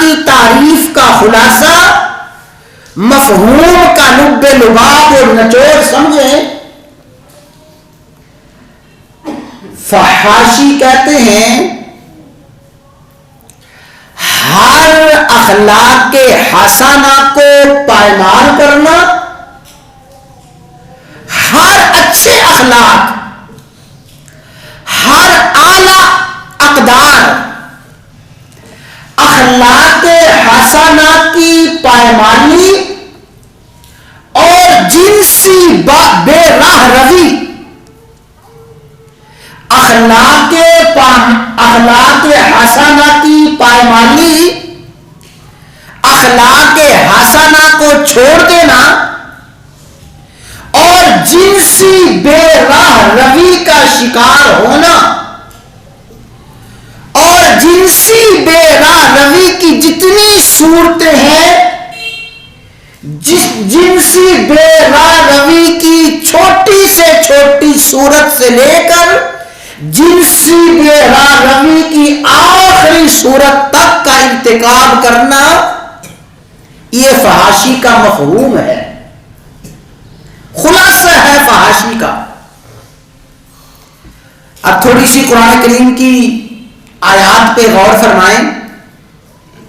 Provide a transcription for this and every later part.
کی تعریف کا خلاصہ، مفہوم کا لب لباب اور نچوڑ سمجھیں۔ فحاشی کہتے ہیں ہر اخلاق کے حسنہ کو پائمال کرنا، ہر اچھے اخلاق، ہر اعلی اقدار اخلاق حسنہ کی پائمالی اور جنسی بے راہ روی اخلاق حسنہ کی پائمالی، اخلاق حسنہ کو چھوڑ دینا اور جنسی بے راہ روی کا شکار ہونا، اور جنسی بے راہ روی کی جتنی صورتیں ہیں، جنسی بے راہ روی کی چھوٹی سے چھوٹی صورت سے لے کر جنسی بے راہ روی کی آخری صورت تک کا ارتکاب کرنا، یہ فحاشی کا مفہوم ہے، خلاصہ ہے فحاشی کا۔ اب تھوڑی سی قرآن کریم کی آیات پہ غور فرمائیں،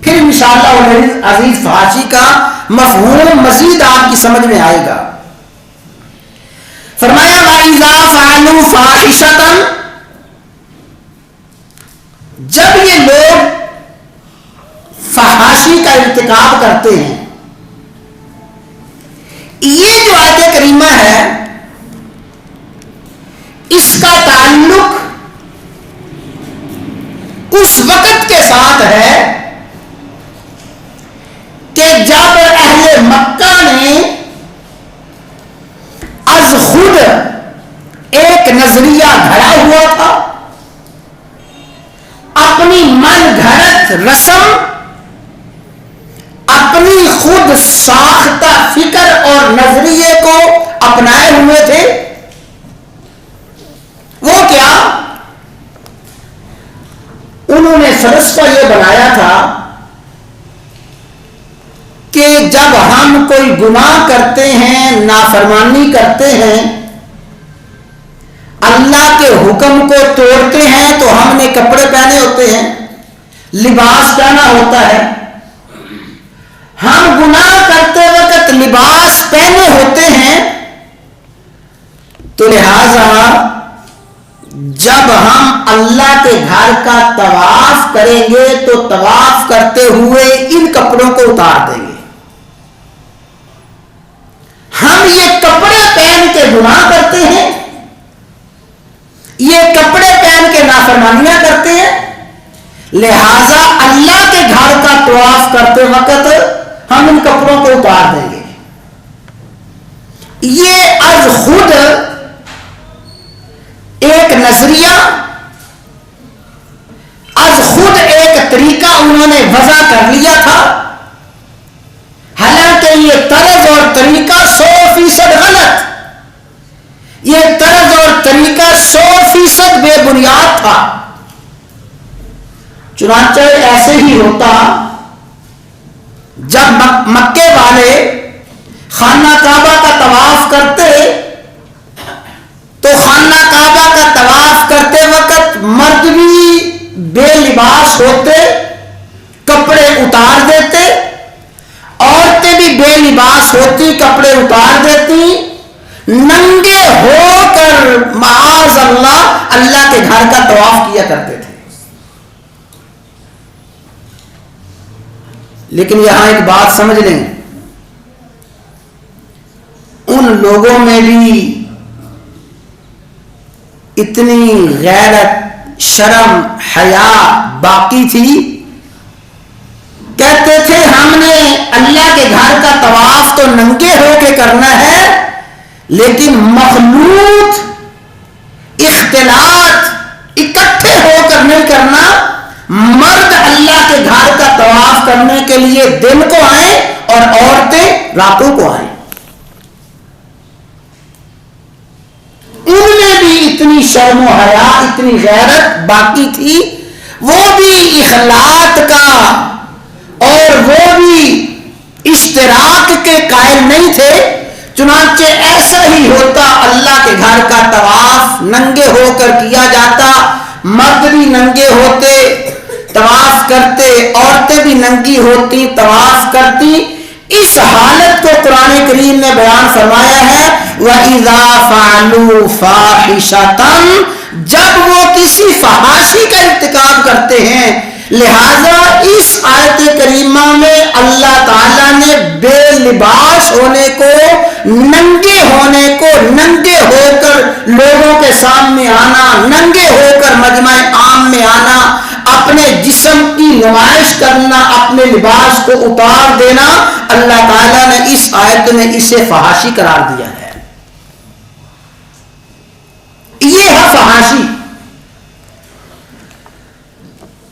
پھر انشاءاللہ عزیز فحاشی کا مفہوم مزید آپ کی سمجھ میں آئے گا۔ فرمایا وَإِذَا فَعَلُوا فَاحِشَةً، جب یہ لوگ فحاشی کا ارتکاب کرتے ہیں، یہ جو آیت کریمہ ہے اس کا تعلق اس وقت کے ساتھ ہے کہ جب اہل مکہ نے از خود ایک نظریہ گھڑا ہوا تھا، اپنی من گھڑت رسم، اپنی خود ساختہ فکر اور نظریے کو اپنائے ہوئے تھے۔ وہ کیا؟ انہوں نے فلسفہ یہ بنایا تھا کہ جب ہم کوئی گناہ کرتے ہیں، نافرمانی کرتے ہیں، اللہ کے حکم کو توڑتے ہیں، تو ہم نے کپڑے پہنے ہوتے ہیں، لباس پہنا ہوتا ہے، ہم گناہ کرتے وقت لباس پہنے ہوتے ہیں، تو لہذا جب ہم اللہ کے گھر کا طواف کریں گے تو طواف کرتے ہوئے ان کپڑوں کو اتار دیں گے۔ ہم یہ کپڑے پہن کے گناہ کرتے ہیں، یہ کپڑے پہن کے نافرمانیاں کرتے ہیں، لہذا اللہ کے گھر کا طواف کرتے وقت ہم ان کپڑوں کو اتار دیں گے۔ یہ از خود ایک نظریہ، از خود ایک طریقہ انہوں نے وضع کر لیا تھا، حالانکہ یہ طرز اور طریقہ 100% غلط، یہ طرز اور طریقہ 100% بے بنیاد تھا۔ چنانچہ ایسے ہی ہوتا جب مکے والے خانہ کعبہ کا طواف کرتے تو خانہ کعبہ کا طواف کرتے وقت مرد بھی بے لباس ہوتے، کپڑے اتار دیتے، عورتیں بھی بے لباس ہوتی، کپڑے اتار دیتی، ننگے ہو کر معاذ اللہ اللہ کے گھر کا طواف کیا کرتے تھے۔ لیکن یہاں ایک بات سمجھ لیں، ان لوگوں میں بھی اتنی غیرت، شرم، حیا باقی تھی، کہتے تھے ہم نے اللہ کے گھر کا طواف تو ننگے ہو کے کرنا ہے، لیکن مخلوط اختلاط اکٹھے ہو کر نہیں کرنا، مرد اللہ کے گھر کا طواف کرنے کے لیے دن کو آئیں اور عورتیں راتوں کو آئیں۔ ان میں بھی اتنی شرم و حیا، اتنی غیرت باقی تھی، وہ بھی اخلاق کا اور وہ بھی اشتراک کے قائل نہیں تھے، چنانچہ ایسا ہی ہوتا، اللہ کے گھر کا طواف ننگے ہو کر کیا جاتا، مرد بھی ننگے ہوتے طواف کرتے، عورتیں بھی ننگی ہوتی طواف کرتی۔ اس حالت کو قرآن کریم نے بیان فرمایا ہے، وَإِذَا فَعَلُوا فَاحِشَةً، جب وہ کسی فحاشی کا ارتکاب کرتے ہیں۔ لہذا اس آیت کریمہ میں اللہ تعالیٰ نے بے لباس ہونے کو، ننگے ہونے کو، ننگے ہو کر لوگوں کے سامنے آنا، ننگے ہو کر مجمع عام میں آنا، اپنے جسم کی نمائش کرنا، اپنے لباس کو اتار دینا، اللہ تعالیٰ نے اس آیت میں اسے فحاشی قرار دیا ہے۔ یہ ہے فحاشی۔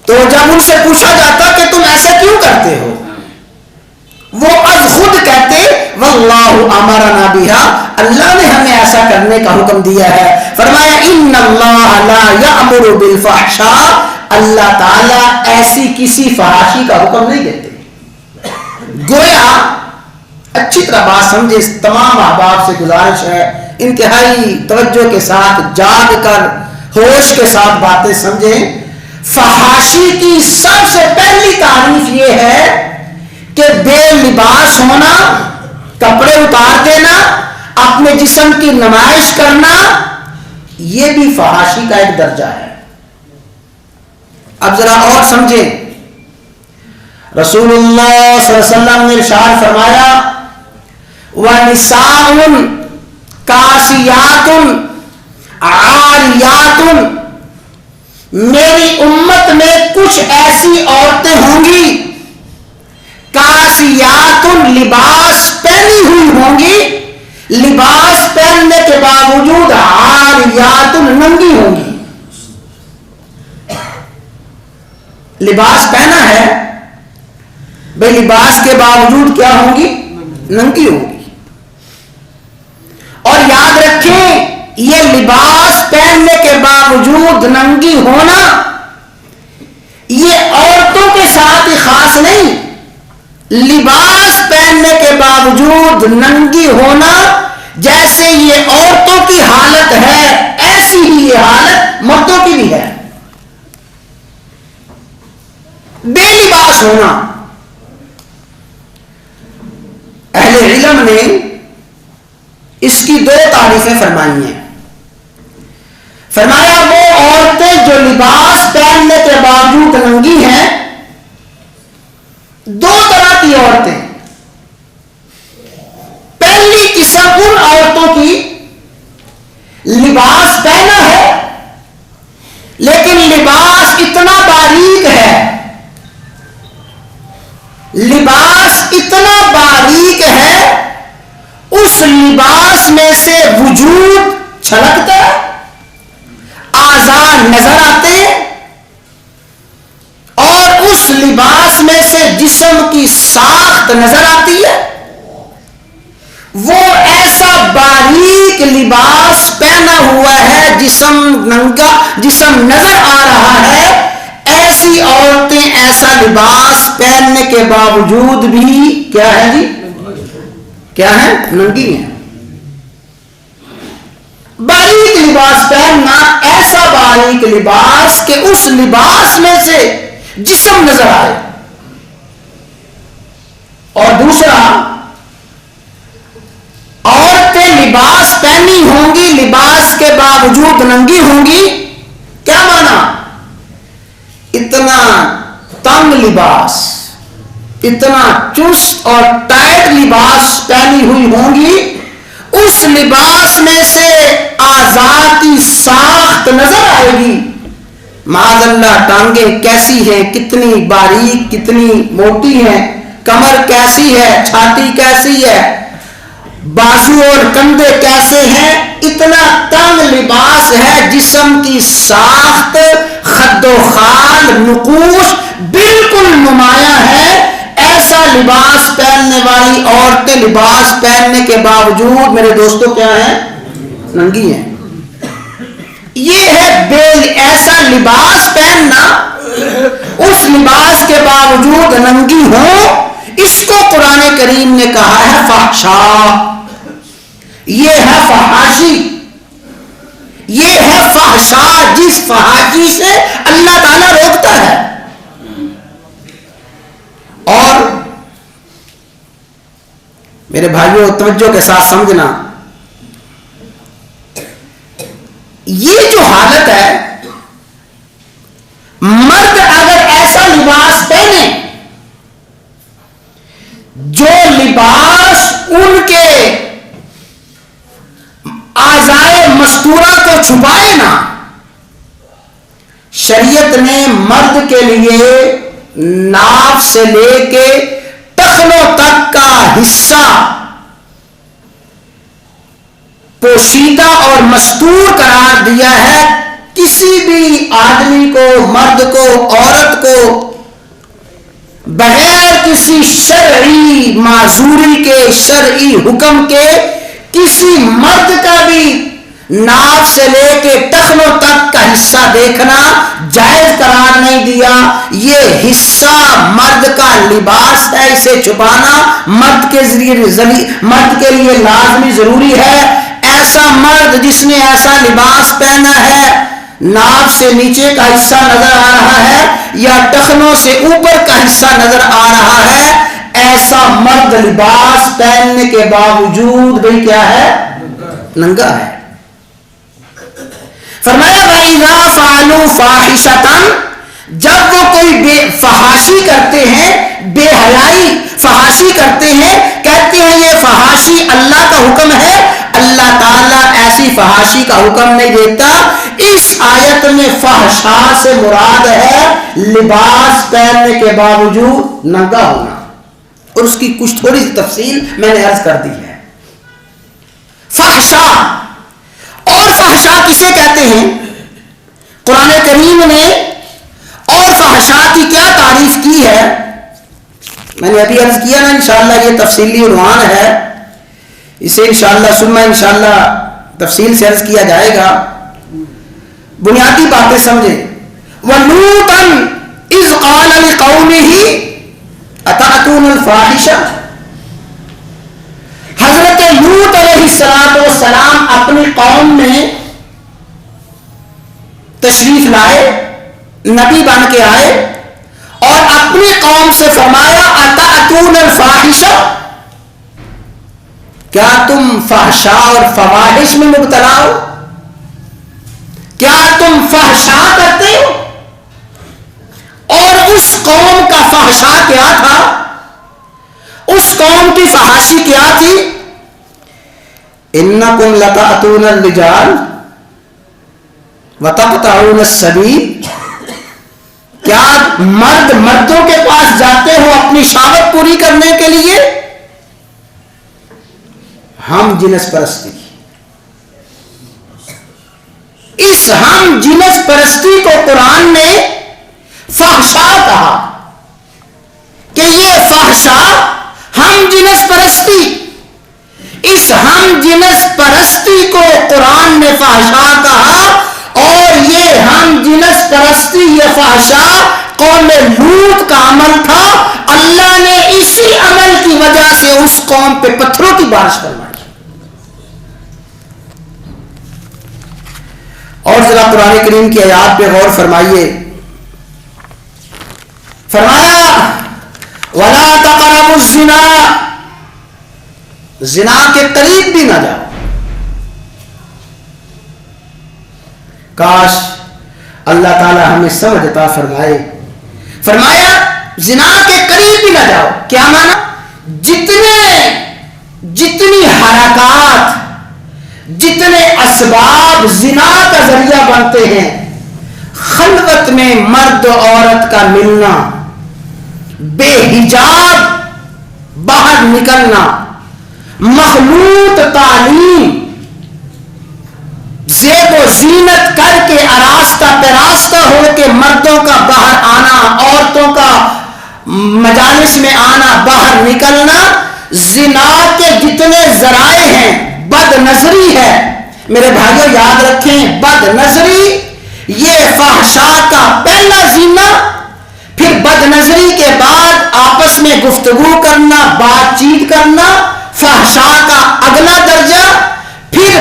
تو جب ان سے پوچھا جاتا کہ تم ایسا کیوں کرتے ہو، وہ از خود کہتے واللہ امرنا بہا، اللہ نے ہمیں ایسا کرنے کا حکم دیا ہے۔ فرمایا ان اللہ لا یأمر بالفحشاء، اللہ تعالیٰ ایسی کسی فحاشی کا حکم نہیں دیتے۔ گویا اچھی طرح بات سمجھے، تمام احباب سے گزارش ہے انتہائی توجہ کے ساتھ جاگ کر ہوش کے ساتھ باتیں سمجھیں۔ فحاشی کی سب سے پہلی تعریف یہ ہے کہ بے لباس ہونا، کپڑے اتار دینا، اپنے جسم کی نمائش کرنا، یہ بھی فحاشی کا ایک درجہ ہے۔ اب ذرا اور سمجھیں، رسول اللہ صلی اللہ علیہ وسلم نے ارشاد فرمایا وَنِسَاءٌ کاسیاتٌ عاریاتٌ، میری امت میں کچھ ایسی عورتیں ہوں گی، کاسیات، لباس پہنی ہوئی ہوں گی، لباس پہننے کے باوجود عاریات، ننگی ہوں گی۔ لباس پہنا ہے بھئی، لباس کے باوجود کیا ہوں گی؟ ننگی ہوں گی۔ اور یاد رکھیں، یہ لباس پہننے کے باوجود ننگی ہونا یہ عورتوں کے ساتھ ہی خاص نہیں، لباس پہننے کے باوجود ننگی ہونا جیسے یہ عورتوں کی حالت ہے، ایسی ہی یہ حالت مردوں کی بھی ہے۔ بے لباس ہونا، اہل علم نے اس کی دو تعریفیں فرمائی ہیں۔ فرمایا وہ عورتیں جو لباس پہننے کے باوجود ننگی ہیں، دو طرح کی عورتیں۔ پہلی قسم ان عورتوں کی لباس پہنا ہے لیکن لباس اتنا باریک ہے، لباس اتنا باریک ہے، اس لباس میں سے وجود چھلکتا ہے، اعضاء نظر آتے ہیں، اور اس لباس میں سے جسم کی ساخت نظر آتی ہے۔ وہ ایسا باریک لباس پہنا ہوا ہے، جسم ننگا، جسم نظر آ رہا ہے، ایسی عورتیں ایسا لباس پہننے کے باوجود بھی کیا ہے جی؟ کیا ہے؟ ننگی ہیں۔ باریک لباس پہننا، ایسا باریک لباس کہ اس لباس میں سے جسم نظر آئے۔ اور دوسرا، عورتیں لباس پہنی ہوں گی، لباس کے باوجود ننگی ہوں گی، کیا مانا؟ اتنا تنگ لباس، اتنا چست اور ٹائٹ لباس پہنی ہوئی ہوں گی، اس لباس میں سے اعضاء کی ساخت نظر آئے گی۔ معاذ اللہ، ٹانگیں کیسی ہیں، کتنی باریک، کتنی موٹی ہیں، کمر کیسی ہے، چھاتی کیسی ہے، بازو اور کندھے کیسے ہیں، اتنا تنگ لباس ہے، جسم کی ساخت، خد و خال، نقوش بالکل نمایاں ہے۔ ایسا لباس پہننے والی عورتیں لباس پہننے کے باوجود میرے دوستوں کیا ہیں؟ ننگی ہیں۔ یہ ہے ایسا لباس پہننا، اس لباس کے باوجود ننگی ہوں، اس کو قرآن کریم نے کہا ہے فحشا، یہ ہے فحاشی، یہ ہے فحشا جس فحاشی سے اللہ تعالیٰ روکتا ہے۔ اور میرے بھائیوں توجہ کے ساتھ سمجھنا، یہ جو حالت ہے، مرد اگر ایسا لباس پہنے جو لباس ان کے اعضائے مستورہ کو چھپائے نا، شریعت نے مرد کے لیے ناف سے لے کے ٹخنوں تک کا حصہ پوشیدہ اور مستور قرار دیا ہے۔ کسی بھی آدمی کو، مرد کو، عورت کو بغیر کسی شرعی معذوری کے، شرعی حکم کے، کسی مرد کا بھی ناف سے لے کے ٹخنوں تک کا حصہ دیکھنا جائز قرار نہیں دیا۔ یہ حصہ مرد کا لباس ہے، اسے چھپانا مرد کے لیے لازمی ضروری ہے۔ ایسا مرد جس نے ایسا لباس پہنا ہے، ناف سے نیچے کا حصہ نظر آ رہا ہے یا ٹخنوں سے اوپر کا حصہ نظر آ رہا ہے، ایسا مرد لباس پہننے کے باوجود بھی کیا ہے؟ ننگا ہے۔ فرمایا وَإِذَا فَعَلُوا فَاحِشَةً، جب وہ کوئی فحاشی کرتے ہیں، بے حیائی فحاشی کرتے ہیں، کہتے ہیں یہ فحاشی اللہ کا حکم ہے، اللہ تعالیٰ ایسی فحاشی کا حکم نہیں دیتا۔ اس آیت میں فحشا سے مراد ہے لباس پہننے کے باوجود ننگا ہونا، اور اس کی کچھ تھوڑی سی تفصیل میں نے عرض کر دی ہے۔ فحشا، اور فحشا کسے کہتے ہیں؟ قرآن کریم نے اور فحشا کی کیا تعریف کی ہے؟ میں نے ابھی عرض کیا نا، انشاءاللہ یہ تفصیلی عنوان ہے، اسے انشاءاللہ ثم انشاءاللہ تفصیل سے عرض کیا جائے گا۔ بنیادی باتیں سمجھیں۔ وَلُوطًا إِذْ قَالَ لِقَوْمِهِ أَتَأْتُونَ الْفَاحِشَةَ، حضرت لوط علیہ السلام اپنی قوم میں تشریف لائے، نبی بن کے آئے، اور اپنی قوم سے فرمایا أَتَأْتُونَ الْفَاحِشَةَ، کیا تم فحشا اور فواحش میں مبتلا ہو؟ کیا تم فحشا کرتے ہو؟ اور اس قوم کا فحشا کیا تھا؟ اس قوم کی فحاشی کیا تھی؟ انکم لتأتون الرجال وتقطعون السبیل، کیا مرد مردوں کے پاس جاتے ہو اپنی شہوت پوری کرنے کے لیے؟ ہم جنس پرستی، اس ہم جنس پرستی کو قرآن نے فحشا کہا کہ یہ فحشا ہم جنس پرستی، اس ہم جنس پرستی کو قرآن نے فحشا کہا، اور یہ ہم جنس پرستی، یہ فحشا قوم لوط کا عمل تھا۔ اللہ نے اسی عمل کی وجہ سے اس قوم پہ پتھروں کی بارش فرمائی۔ اور ذرا قرآن کریم کی آیات پہ غور فرمائیے۔ فرمایا وَلَا تَقْرَبُوا الزِّنَا، زنا کے قریب بھی نہ جاؤ۔ کاش اللہ تعالی ہمیں سمجھ عطا فرمائے۔ فرمایا زنا کے قریب بھی نہ جاؤ، کیا مانا؟ جتنی حرکات، جتنے اسباب زنا کا ذریعہ بنتے ہیں، خلوت میں مرد و عورت کا ملنا، بے حجاب باہر نکلنا، مخلوط تعلیم، زیب و زینت کر کے آراستہ پیراستہ ہو کے مردوں کا باہر آنا، عورتوں کا مجالس میں آنا، باہر نکلنا، زنا کے جتنے ذرائع ہیں، بد نظری ہے۔ میرے بھائیوں یاد رکھیں، بد نظری یہ فحشا کا پہلا زینہ، پھر بد نظری کے بعد آپس میں گفتگو کرنا، بات چیت کرنا، فحشاء کا اگلا درجہ، پھر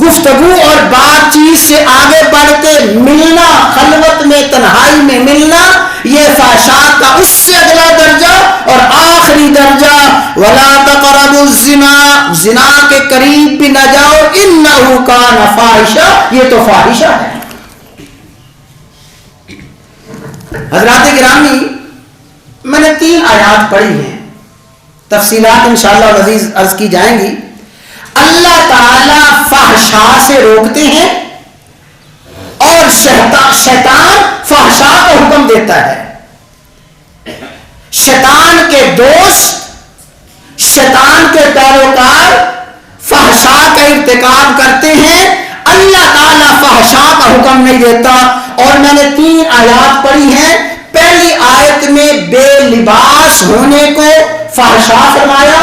گفتگو اور بات چیت سے آگے بڑھ کے ملنا، خلوت میں تنہائی میں ملنا، یہ فحشاء کا اس سے اگلا درجہ، اور آخری درجہ ولا تقربوا الزنا، زنا کے قریب بھی نہ جاؤ، انہ کان فاحشہ، یہ تو فاحشہ ہے۔ حضرات گرامی، میں نے 3 آیات پڑھی ہیں، تفصیلات انشاءاللہ العزیز عرض کی جائیں گی۔ اللہ تعالی فحشاء سے روکتے ہیں اور شیطان فحشاء کا حکم دیتا ہے۔ شیطان کے دوست، شیطان کے پیروکار فحشاء کا ارتکاب کرتے ہیں، اللہ تعالیٰ فحشاء کا حکم نہیں دیتا۔ اور میں نے 3 آیات پڑھی ہیں۔ پہلی آیت میں بے لباس ہونے کو فحشاء فرمایا،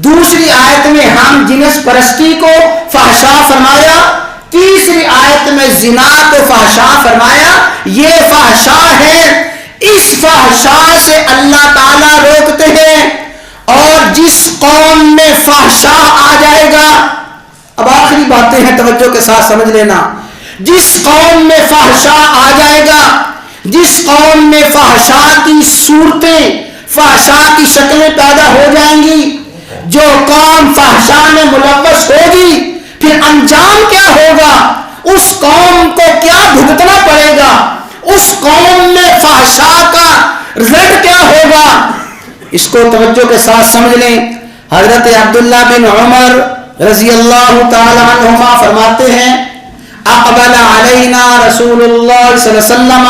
دوسری آیت میں ہم جنس پرستی کو فحشاء فرمایا، تیسری آیت میں زنا کو فحشاء فرمایا۔ یہ فحشاء ہے، اس فحشاء سے اللہ تعالیٰ روکتے ہیں۔ اور جس قوم میں فحشاء آ جائے گا، اب آخری باتیں ہیں، توجہ کے ساتھ سمجھ لینا، جس قوم میں فحشاء آ جائے گا، جس قوم میں فحشاء کی صورتیں، فحشاء کی شکلیں پیدا ہو جائیں گی، جو قوم فحشاء میں ملوث ہوگی، پھر انجام کیا ہوگا، اس قوم کو کیا بھگتنا پڑے گا، اس قوم میں فحشاء کا رزلٹ کیا ہوگا، اس کو توجہ کے ساتھ سمجھ لیں۔ حضرت عبداللہ بن عمر رضی اللہ تعالی عنہما فرماتے ہیں، اقبل علینا رسول اللہ صلی اللہ علیہ وسلم،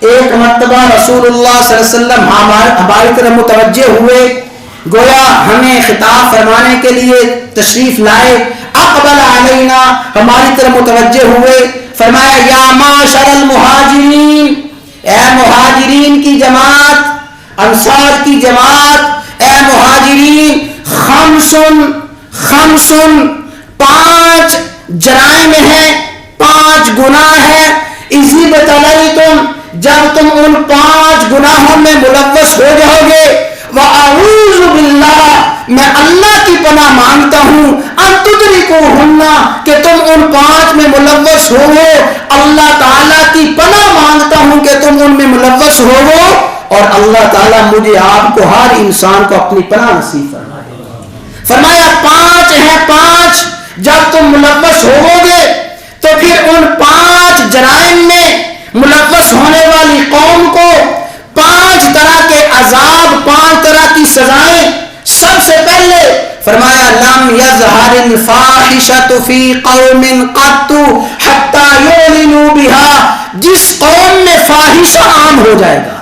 ایک مرتبہ رسول اللہ صلی اللہ علیہ وسلم ہماری طرف متوجہ ہوئے، گویا ہمیں خطاب فرمانے کے لیے تشریف لائے۔ اقبل علینا، ہماری طرف متوجہ ہوئے، فرمایا یا معاشر المہاجرین، اے مہاجرین کی جماعت، انصار کی جماعت، اے مہاجرین، خمسن 5 جرائم ہیں، 5 گناہ ہیں، اذ ابتلیتم، جب تم ان 5 گناہوں میں ملوث ہو جاؤ گے، وَأَعُوذُ بِاللَّهِ، میں اللہ کی پناہ مانگتا ہوں، ان تدرکوہن، کہ تم ان 5 میں ملوث ہو، اللہ تعالیٰ کی پناہ مانگتا ہوں کہ تم ان میں ملوث ہو، اور اللہ تعالیٰ مجھے آپ کو ہر انسان کو اپنی پناہ نصیب فرمائے۔ فرمایا 5 ہیں، 5 جب تم ملوث ہو گے تو پھر ان 5 جرائم میں ملوث ہونے والی قوم کو 5 طرح کے عذاب، 5 طرح کی سزائیں۔ سب سے پہلے فرمایا لم یظہر الفاحشۃ فی قوم قط حتی یعلنوا بها، جس قوم میں فاحشہ عام ہو جائے گا،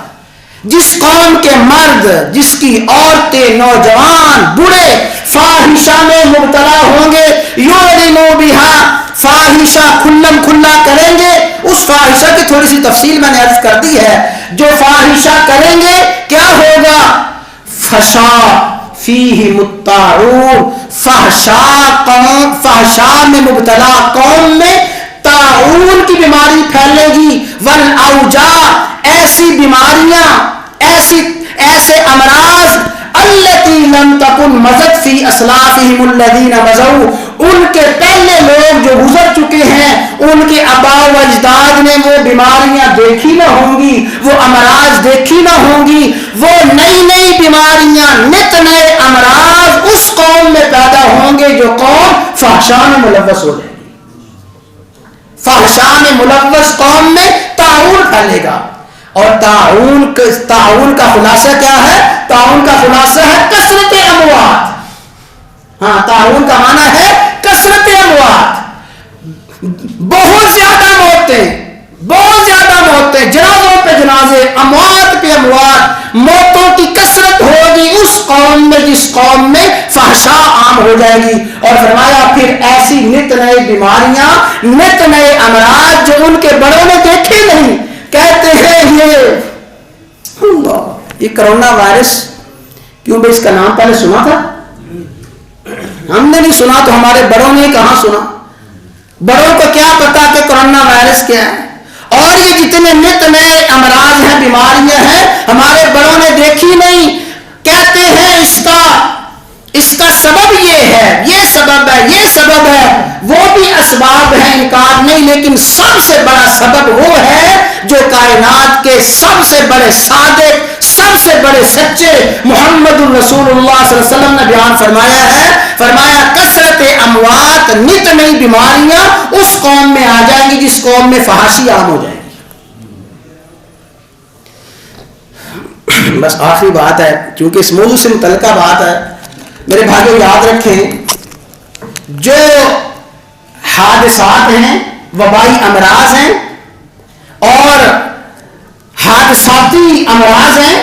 جس قوم کے مرد، جس کی عورتیں، نوجوان، بوڑھے فاحشہ میں مبتلا ہوں گے، یعلنوا بها، فاحشہ کھلم کھلا کریں گے۔ اس فاحشہ کی تھوڑی سی تفصیل میں نے عرض کر دی ہے، جو فاحشہ کریں گے کیا ہوگا، فحشا فیہ مطاعون، فحشاء میں مبتلا قوم میں طاعون کی بیماری پھیلے گی، والاوجاع، ایسی بیماریاں، ایسے امراض، التی لم تکن مضت فی اسلافہم الذین مضوا، ان کے پہلے لوگ جو گزر چکے ہیں، ان کے آباء و اجداد نے وہ بیماریاں دیکھی نہ ہوں گی، وہ امراض دیکھی نہ ہوں گی، وہ نئی نئی بیماریاں، نت نئے امراض اس قوم میں پیدا ہوں گے جو قوم فحشاء میں ملوث ہو جائے گی۔ فحشاء میں ملوث قوم میں طاعون پھیلے گا، اور طاعون کا خلاصہ کیا ہے، طاعون کا خلاصہ ہے کثرت اموات۔ ہاں، طاعون کا معنی ہے کثرت اموات، بہت زیادہ موتیں، جنازوں پہ جنازے، اموات پہ اموات، موتوں کی کثرت ہوگی اس قوم میں جس قوم میں فحشاء عام ہو جائے گی۔ اور فرمایا پھر ایسی نت نئے بیماریاں، نت نئے امراض جو ان کے بڑوں نے دیکھے نہیں، کہتے ہیں یہ کرونا وائرس، کیوں بھائی اس کا نام پہلے سنا تھا؟ ہم نے نہیں سنا تو ہمارے بڑوں نے کہاں سنا؟ بڑوں کو کیا پتا کہ کرونا وائرس کیا ہے؟ اور اور یہ جتنے نت نئے امراض ہیں، بیماریاں ہیں، ہمارے بڑوں نے دیکھی نہیں، کہتے ہیں اس کا سبب یہ ہے، یہ سبب ہے، یہ سبب ہے، وہ بھی اسباب ہیں، انکار نہیں، لیکن سب سے بڑا سبب وہ ہے جو کائنات کے سب سے بڑے صادق، سب سے بڑے سچے محمد الرسول اللہ صلی اللہ علیہ وسلم نے بیان فرمایا ہے، فرمایا کثرت اموات، نت نئی بیماریاں اس قوم میں آ جائیں گی جس قوم میں فحاشی عام ہو جائے گی۔ بس آخری بات ہے، کیونکہ اس موضوع سے متعلقہ بات ہے، میرے بھائیوں یاد رکھیں، جو حادثات ہیں، وبائی امراض ہیں اور حادثاتی امراض ہیں،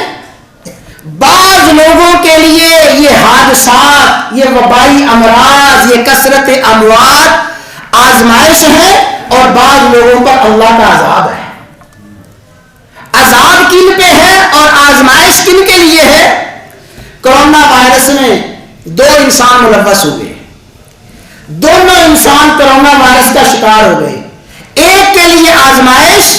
بعض لوگوں کے لیے یہ حادثات، یہ وبائی امراض، یہ کثرت اموات آزمائش ہے، اور بعض لوگوں پر اللہ کا عذاب ہے۔ عذاب کن پہ ہے اور آزمائش کن کے لیے ہے؟ کرونا وائرس میں 2 انسان ملوث ہوئے، دونوں انسان کرونا وائرس کا شکار ہو گئے، ایک کے لیے آزمائش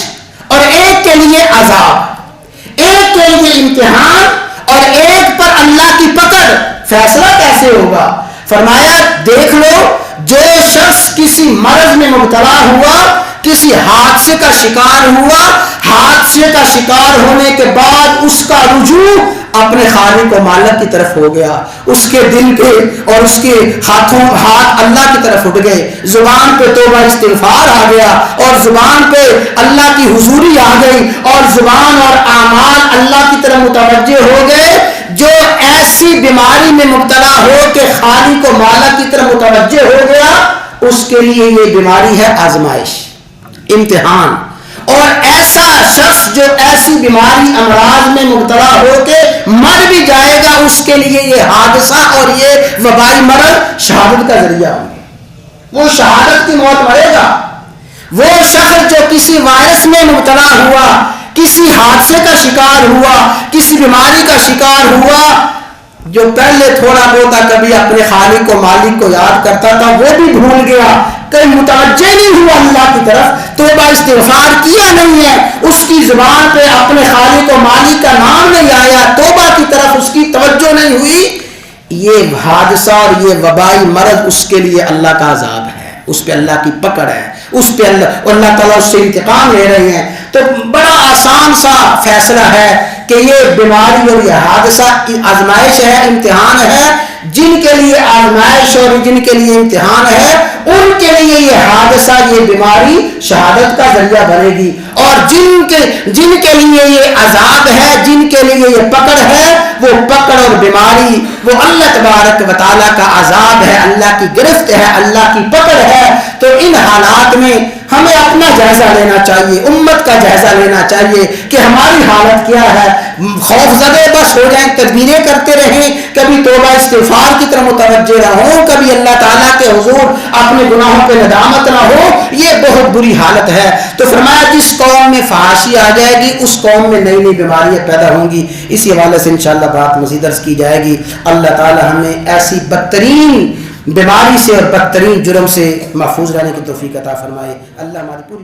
اور ایک کے لیے عذاب، ایک کے لیے امتحان اور ایک پر اللہ کی پکڑ۔ فیصلہ کیسے ہوگا؟ فرمایا دیکھ لو، جو شخص کسی مرض میں مبتلا ہوا، کسی حادثے کا شکار ہوا، حادثے کا شکار ہونے کے بعد اس کا رجوع اپنے خالق و مالک کی طرف ہو گیا، اس کے دل کے اور اس کے ہاتھ اللہ کی طرف اٹھ گئے، زبان پہ توبہ استغفار آ گیا، اور زبان پہ اللہ کی حضوری آ گئی، اور زبان اور اعمال اللہ کی طرف متوجہ ہو گئے۔ جو ایسی بیماری میں مبتلا ہو کہ خالق و مالک کی طرف متوجہ ہو گیا، اس کے لیے یہ بیماری ہے آزمائش، امتحان۔ اور ایسا شخص جو ایسی بیماری امراض میں مبتلا ہو کے مر بھی جائے گا، اس کے لیے یہ حادثہ اور یہ وبائی مرض شہادت کا ذریعہ ہوں گے، وہ شہادت کی موت مرے گا۔ وہ شخص جو کسی وائرس میں مبتلا ہوا، کسی حادثے کا شکار ہوا، کسی بیماری کا شکار ہوا، جو پہلے تھوڑا بہت کبھی اپنے خالق و مالک کو یاد کرتا تھا وہ بھی بھول گیا، کہیں متوجہ نہیں ہوا اللہ کی طرف، توبہ استغفار کیا نہیں ہے، اس کی زبان پہ اپنے خالق و مالک کا نام نہیں آیا، توبہ کی طرف اس کی توجہ نہیں ہوئی، یہ حادثہ اور یہ وبائی مرض اس کے لیے اللہ کا عذاب ہے، اس پہ اللہ کی پکڑ ہے، اس پہ اللہ تعالیٰ اس سے انتقام لے رہے ہیں۔ تو بڑا آسان سا فیصلہ ہے کہ یہ بیماری اور یہ حادثہ آزمائش ہے، امتحان ہے۔ جن کے لیے آزمائش اور جن کے لیے امتحان ہے، ان کے لیے یہ حادثہ، یہ بیماری شہادت کا ذریعہ بنے گی، اور جن کے لیے یہ عذاب ہے، جن کے لیے یہ پکڑ ہے، وہ پکڑ اور بیماری وہ اللہ تبارک و تعالیٰ کا عذاب ہے، اللہ کی گرفت ہے، اللہ کی پکڑ ہے۔ تو ان حالات میں ہمیں اپنا جائزہ لینا چاہیے، امت کا جائزہ لینا چاہیے کہ ہماری حالت کیا ہے۔ خوف زدہ بس ہو جائیں، تدبیریں کرتے رہیں، کبھی توبہ استغفار کی طرف متوجہ نہ ہوں، کبھی اللہ تعالیٰ کے حضور اپنے گناہوں پہ ندامت نہ ہو، یہ بہت بری حالت ہے۔ تو فرمایا جس قوم میں فحاشی آ جائے گی، اس قوم میں نئی نئی بیماریاں پیدا ہوں گی۔ اسی حوالے سے انشاءاللہ بات مزید عرض کی جائے گی۔ اللہ تعالیٰ ہمیں ایسی بدترین بیماری سے اور بدترین جرم سے محفوظ رہنے کی توفیق عطا فرمائے۔ اللہ ہماری پوری